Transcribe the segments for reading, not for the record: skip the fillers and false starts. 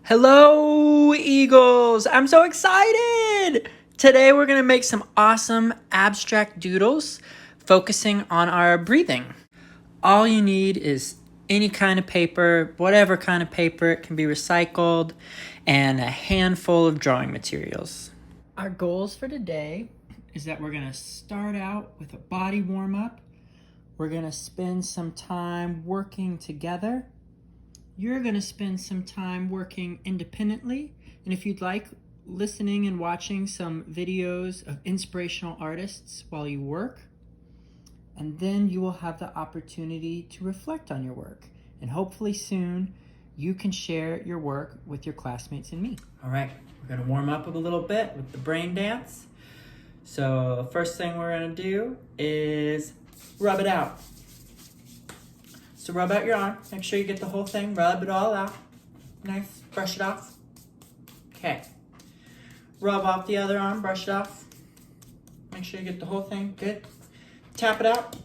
Hello, Eagles! I'm so excited! Today we're going to make some awesome abstract doodles focusing on our breathing. All you need is any kind of paper, whatever kind of paper, it can be recycled, and a handful of drawing materials. Our goals for today is that we're going to start out with a body warm-up. We're going to spend some time working together. You're going to spend some time working independently, and if you'd like, listening and watching some videos of inspirational artists while you work. And then you will have the opportunity to reflect on your work, and hopefully soon you can share your work with your classmates and me. All right, we're going to warm up a little bit with the brain dance. So the first thing we're going to do is rub it out. So rub out your arm. Make sure you get the whole thing. Rub it all out. Nice. Brush it off. Okay. Rub off the other arm. Brush it off. Make sure you get the whole thing. Good. Tap it out.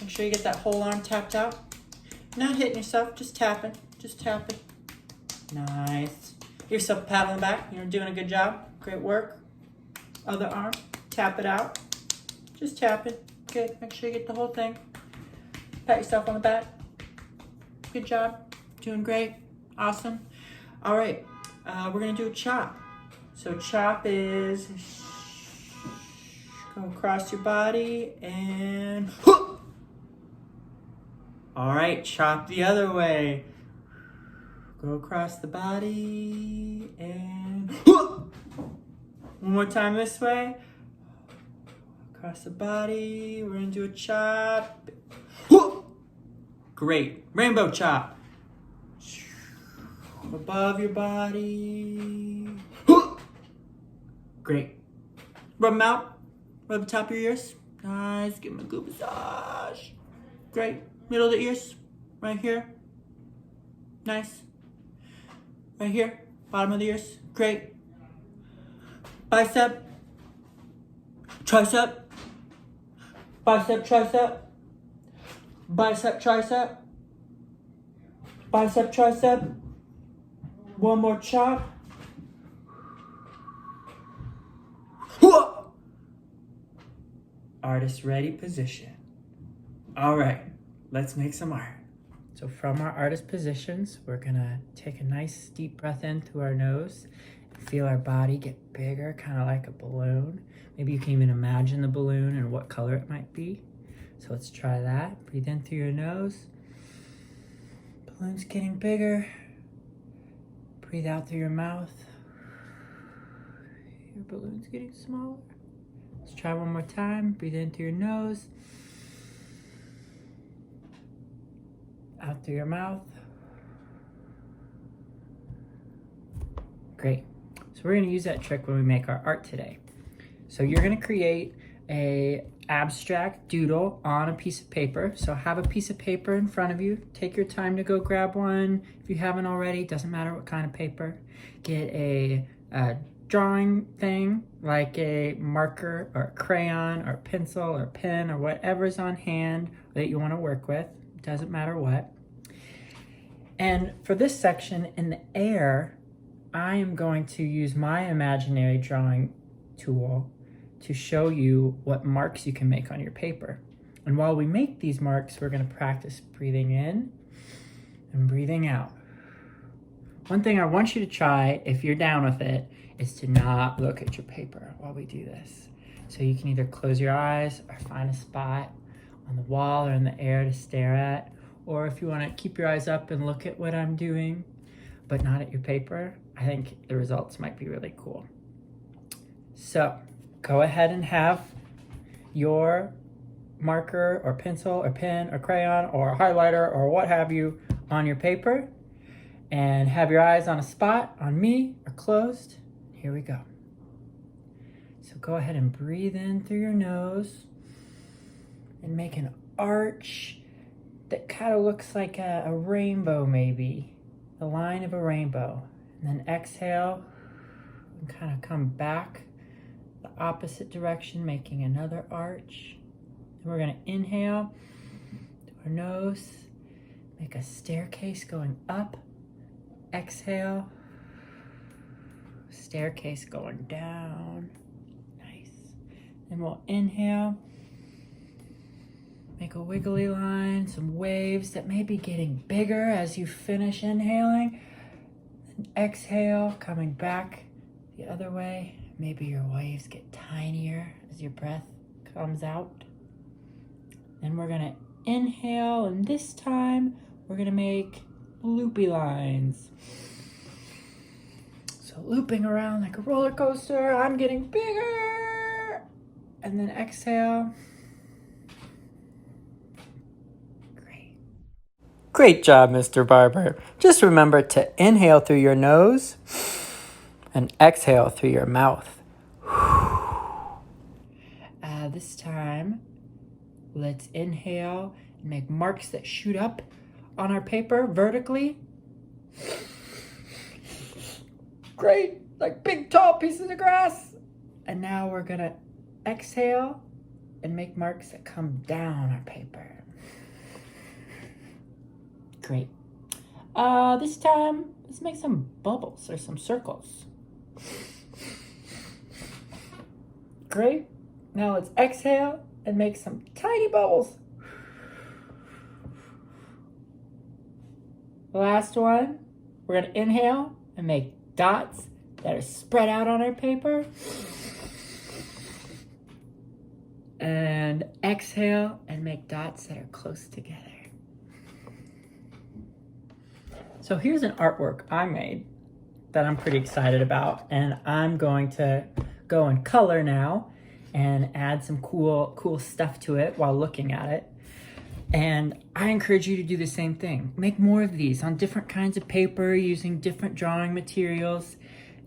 Make sure you get that whole arm tapped out. Not hitting yourself. Just tapping. Just tapping. Nice. Give yourself a pat on the back. You're doing a good job. Great work. Other arm. Tap it out. Just tapping. Good. Make sure you get the whole thing. Pat yourself on the back. Good job. Doing great. Awesome. All right. We're going to do a chop. So chop is go across your body and all right. Chop the other way. Go across the body and one more time this way. Across the body. We're going to do a chop. Great. Rainbow chop. Above your body. Great. Rub them out. Rub the top of your ears. Nice. Give them a good massage. Great. Middle of the ears. Right here. Nice. Right here. Bottom of the ears. Great. Bicep. Tricep. Bicep, tricep. Bicep, tricep. Bicep, tricep. One more chop. Artist ready position. All right, let's make some art. So from our artist positions, we're gonna take a nice deep breath in through our nose and feel our body get bigger, kind of like a balloon. Maybe you can even imagine the balloon and what color it might be. So let's try that. Breathe in through your nose. Balloon's getting bigger. Breathe out through your mouth. Your balloon's getting smaller. Let's try one more time. Breathe in through your nose. Out through your mouth. Great. So we're gonna use that trick when we make our art today. So you're gonna create a abstract doodle on a piece of paper. So have a piece of paper in front of you. Take your time to go grab one. If you haven't already, doesn't matter what kind of paper. Get a drawing thing like a marker or a crayon or a pencil or a pen or whatever's on hand that you want to work with. Doesn't matter what. And for this section in the air, I am going to use my imaginary drawing tool to show you what marks you can make on your paper. And while we make these marks, we're going to practice breathing in and breathing out. One thing I want you to try, if you're down with it, is to not look at your paper while we do this. So you can either close your eyes or find a spot on the wall or in the air to stare at. Or if you want to keep your eyes up and look at what I'm doing, but not at your paper, I think the results might be really cool. So go ahead and have your marker or pencil or pen or crayon or highlighter or what have you on your paper, and have your eyes on a spot on me or closed. Here we go. So go ahead and breathe in through your nose and make an arch that kind of looks like a rainbow, maybe the line of a rainbow. And then exhale and kind of come back the opposite direction, making another arch. And we're going to inhale through our nose, make a staircase going up exhale. Staircase going down. Nice. Then we'll inhale. Make a wiggly line, some waves that may be getting bigger as you finish inhaling. And exhale, coming back the other way. Maybe your waves get tinier as your breath comes out. Then we're gonna inhale, and this time we're gonna make loopy lines. So looping around like a roller coaster, I'm getting bigger. And then exhale. Great job, Mr. Barber. Just remember to inhale through your nose and exhale through your mouth. This time, let's inhale and make marks that shoot up on our paper vertically. Great, like big tall pieces of grass. And now we're gonna exhale and make marks that come down our paper. Great. This time, let's make some bubbles or some circles. Great. Now let's exhale and make some tiny bubbles. Last one, we're gonna inhale and make dots that are spread out on our paper. And exhale and make dots that are close together. So here's an artwork I made that I'm pretty excited about, and I'm going to go in color now and add some cool stuff to it while looking at it. And I encourage you to do the same thing. Make more of these on different kinds of paper using different drawing materials.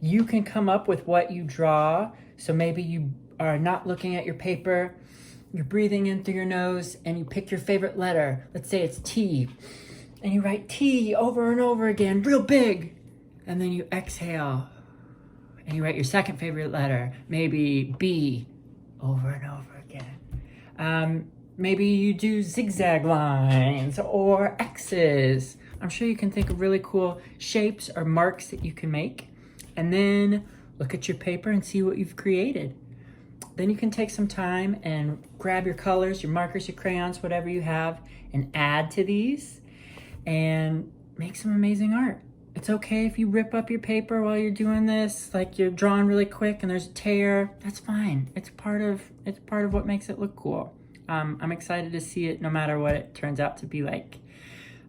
You can come up with what you draw. So maybe you are not looking at your paper, you're breathing in through your nose, and you pick your favorite letter. Let's say it's T. And you write T over and over again, real big. And then you exhale. And you write your second favorite letter, maybe B, over and over again. Maybe you do zigzag lines or X's. I'm sure you can think of really cool shapes or marks that you can make. And then look at your paper and see what you've created. Then you can take some time and grab your colors, your markers, your crayons, whatever you have, and add to these. And make some amazing art. It's okay if you rip up your paper while you're doing this, like you're drawing really quick and there's a tear. That's fine. It's part of what makes it look cool. I'm excited to see it no matter what it turns out to be like.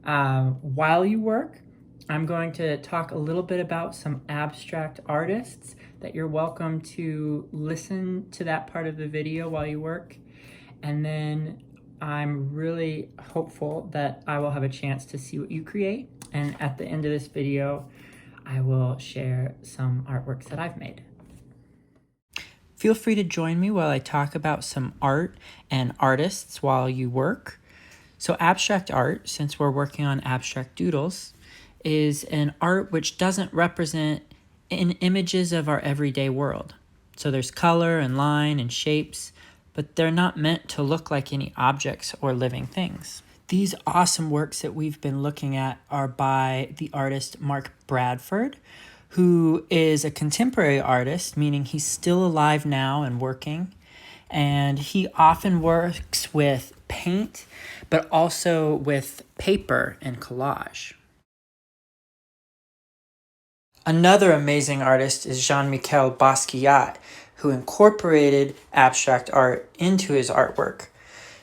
While you work, I'm going to talk a little bit about some abstract artists that you're welcome to listen to that part of the video while you work. And then I'm really hopeful that I will have a chance to see what you create. And at the end of this video, I will share some artworks that I've made. Feel free to join me while I talk about some art and artists while you work. So abstract art, since we're working on abstract doodles, is an art which doesn't represent images of our everyday world. So there's color and line and shapes, but they're not meant to look like any objects or living things. These awesome works that we've been looking at are by the artist Mark Bradford, who is a contemporary artist, meaning he's still alive now and working. And he often works with paint, but also with paper and collage. Another amazing artist is Jean-Michel Basquiat, who incorporated abstract art into his artwork.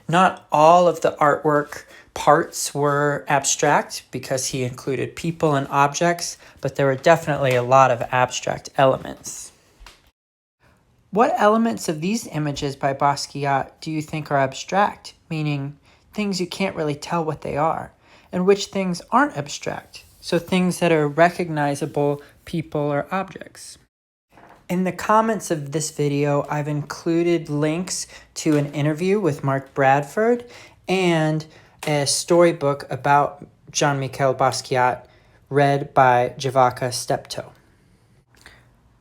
Not all of the artwork parts were abstract because he included people and objects, but there were definitely a lot of abstract elements. What elements of these images by Basquiat do you think are abstract, meaning things you can't really tell what they are, and which things aren't abstract, so things that are recognizable people or objects? In the comments of this video, I've included links to an interview with Mark Bradford and a storybook about Jean-Michel Basquiat read by Javaka Steptoe.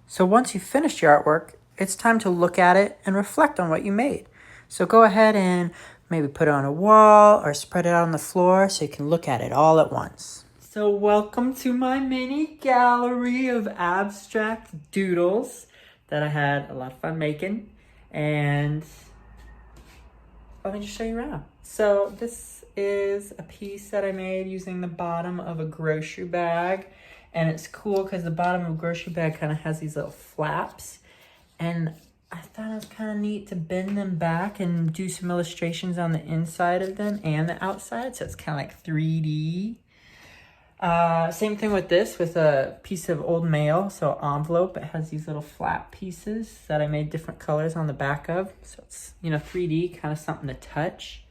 So once you've finished your artwork, it's time to look at it and reflect on what you made. So go ahead and maybe put it on a wall or spread it out on the floor so you can look at it all at once. So welcome to my mini gallery of abstract doodles that I had a lot of fun making. And let me just show you around. So this is a piece that I made using the bottom of a grocery bag. And it's cool because the bottom of a grocery bag kind of has these little flaps. And I thought it was kind of neat to bend them back and do some illustrations on the inside of them and the outside. So it's kind of like 3D. Same thing with this, with a piece of old mail. So envelope, it has these little flap pieces that I made different colors on the back of. So it's, 3D, kind of something to touch.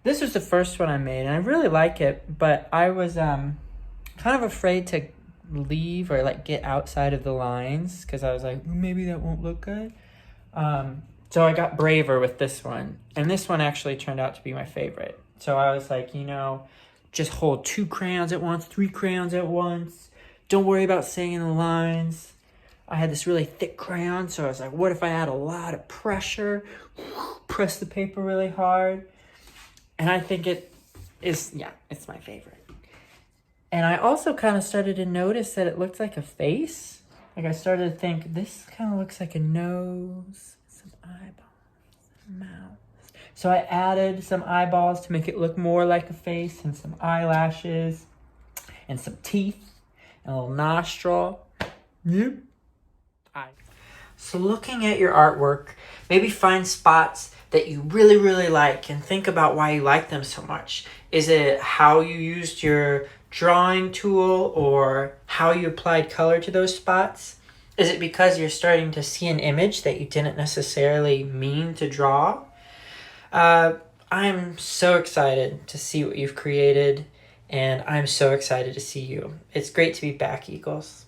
This was the first one I made, and I really like it, but I was kind of afraid to leave or like get outside of the lines because I was like, maybe that won't look good. So I got braver with this one, and this one actually turned out to be my favorite. So I was like, just hold 2 crayons at once, 3 crayons at once. Don't worry about staying in the lines. I had this really thick crayon, so I was like, what if I add a lot of pressure, press the paper really hard? And I think it's my favorite. And I also kind of started to notice that it looked like a face. Like I started to think, this kind of looks like a nose, some eyeballs, a mouth. So I added some eyeballs to make it look more like a face, and some eyelashes, and some teeth, and a little nostril. Yep. So looking at your artwork, maybe find spots that you really, really like and think about why you like them so much. Is it how you used your drawing tool or how you applied color to those spots? Is it because you're starting to see an image that you didn't necessarily mean to draw? I'm so excited to see what you've created, and I'm so excited to see you. It's great to be back, Eagles.